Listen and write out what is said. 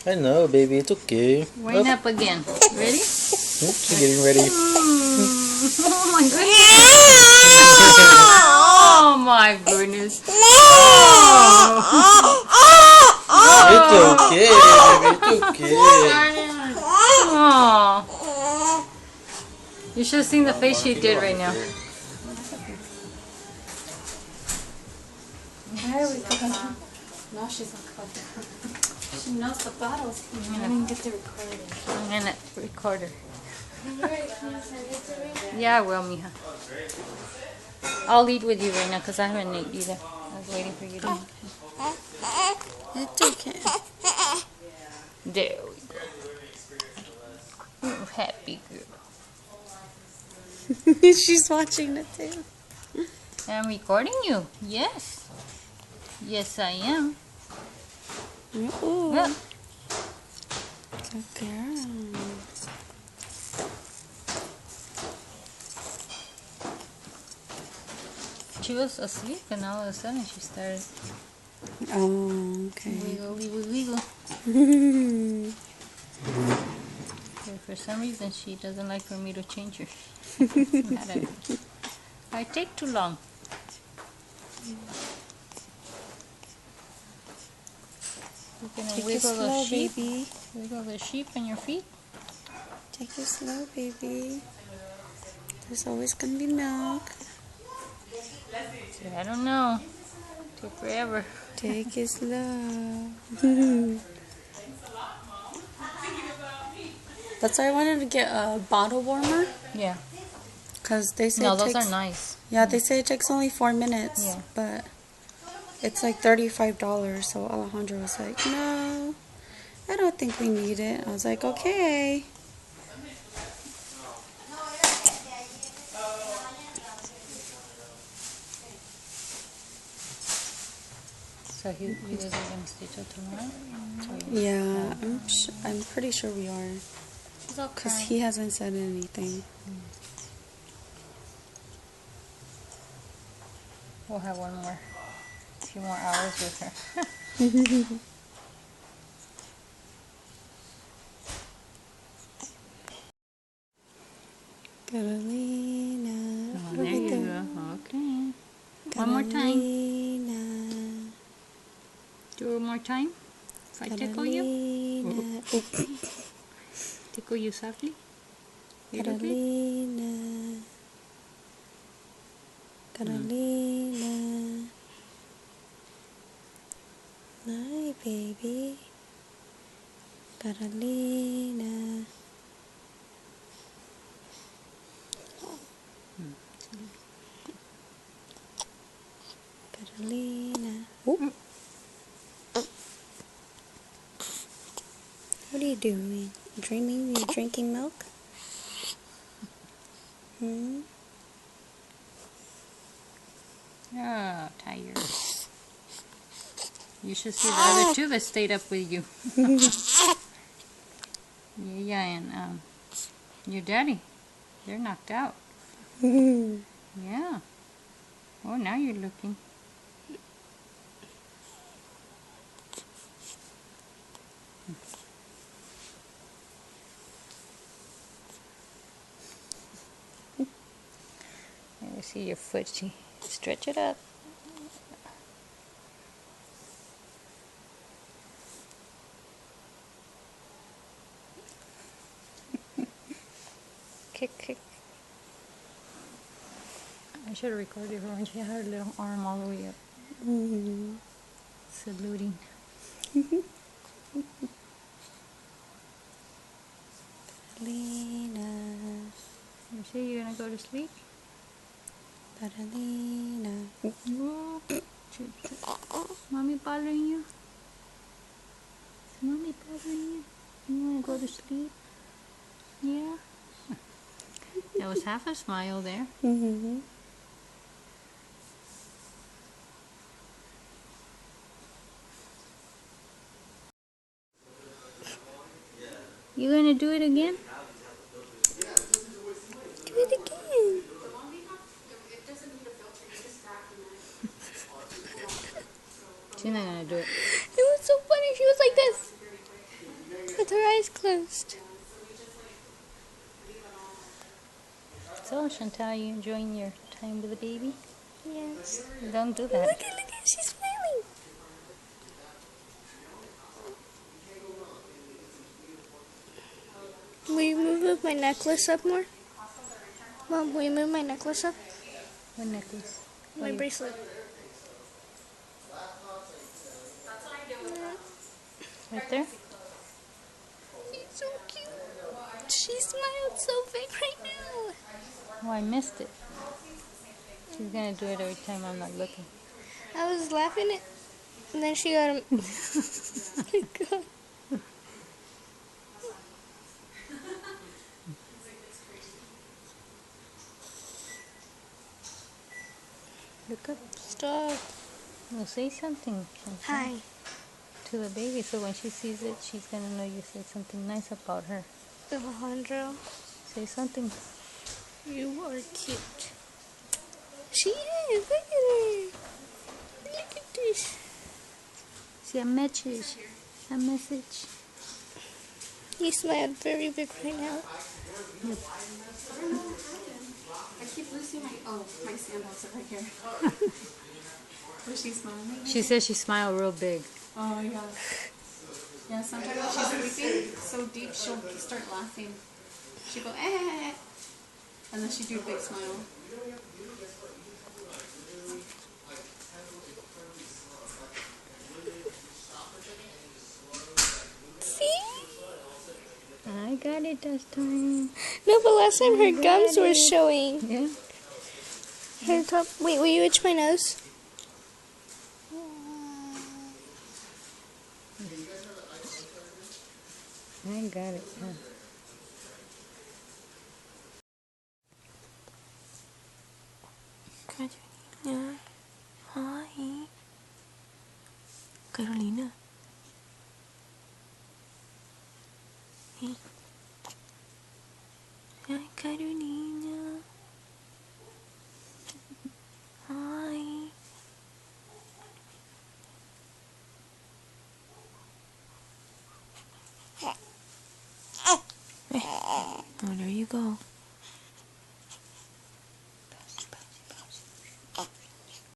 I know, baby. It's okay. Wind up again. Ready? Oops, you're getting ready. Oh my goodness. Oh my goodness. It's okay, baby. It's okay. Oh. You should have seen the face she did right now. There we go. No, she's not covered. She knows the bottles. I didn't get the recording. I'm gonna record her. Yeah, I will, mija. I'll eat with you right now because I haven't ate either. I was waiting for you to eat. It's okay. There we go. You happy girl. She's watching it too. I'm recording you. Yes. Yes, I am. Ooh. Yeah. Good girl. She was asleep and all of a sudden she started Oh, okay. wiggle, wiggle, wiggle. But for some reason she doesn't like for me to change her. I take too long. You're gonna Take it wiggle the slow, sheep. baby. Wiggle the sheep on your feet. Take it slow, baby. There's always gonna be milk. I don't know. Took forever. Take it slow. That's why I wanted to get a bottle warmer. Yeah. Cause they say No, it those takes, are nice. Yeah, they say it takes only 4 minutes. Yeah. But it's like $35. So Alejandro was like, no, I don't think we need it. I was like, okay. So you guys are gonna stay till tomorrow? Yeah, I'm pretty sure we are. It's okay. Cause he hasn't said anything. We'll have a few more hours with her. Carolina. Oh, there you go. Okay. One more time. Carolina. Do it one more time. If I tickle you. Carolina. Tickle you softly. You okay? Carolina. Carolina. Hi, baby. Carolina. Carolina. Ooh. What are you doing? Dreaming? You drinking milk? Hmm? Oh, tired. You should see the other two that stayed up with you. Yeah, and your daddy. They're knocked out. Yeah. Oh, now you're looking. Let me see your foot. Stretch it up. Kick, kick. I should have recorded her when she had her little arm all the way up. Saluting. Carolina. You sure you're gonna go to sleep? Carolina. Mommy bothering you? Is mommy bothering you? You wanna go to sleep? Yeah? That was half a smile there. Mm-hmm. You gonna do it again? Do it again. She's not gonna do it. It was so funny. She was like this. her eyes closed. So, Chantal, you enjoying your time with the baby? Yes. Don't do Look that. at, she's smiling. Will you move my necklace up more? Mom, will you move my necklace up? What necklace? My bracelet. Right there? She's so cute. She smiled so big right now. Oh, I missed it. She's gonna do it every time I'm not looking. I was laughing at, and then she got him. God. Look up. Stop. No, say something, Chantal, Hi. to the baby, so when she sees it, she's gonna know you said something nice about her. Alejandro, Say something. you are cute. She is. Look at her. Look at this. See a message. A message. You smiled very big right now. I keep losing my sandals are right here. Was she smiling? She says she smiled real big. Oh, yeah. Yeah, sometimes when she's sleeping so deep, she'll start laughing. She'll go, eh, and then she'll do a big smile. See? I got it this time. No, but last time her gums were showing. Yeah? Her top. Wait, will you itch my nose? I got it. Carolina. Hi. Carolina. Hey. Hi, Carolina. Hi. Oh, there you go.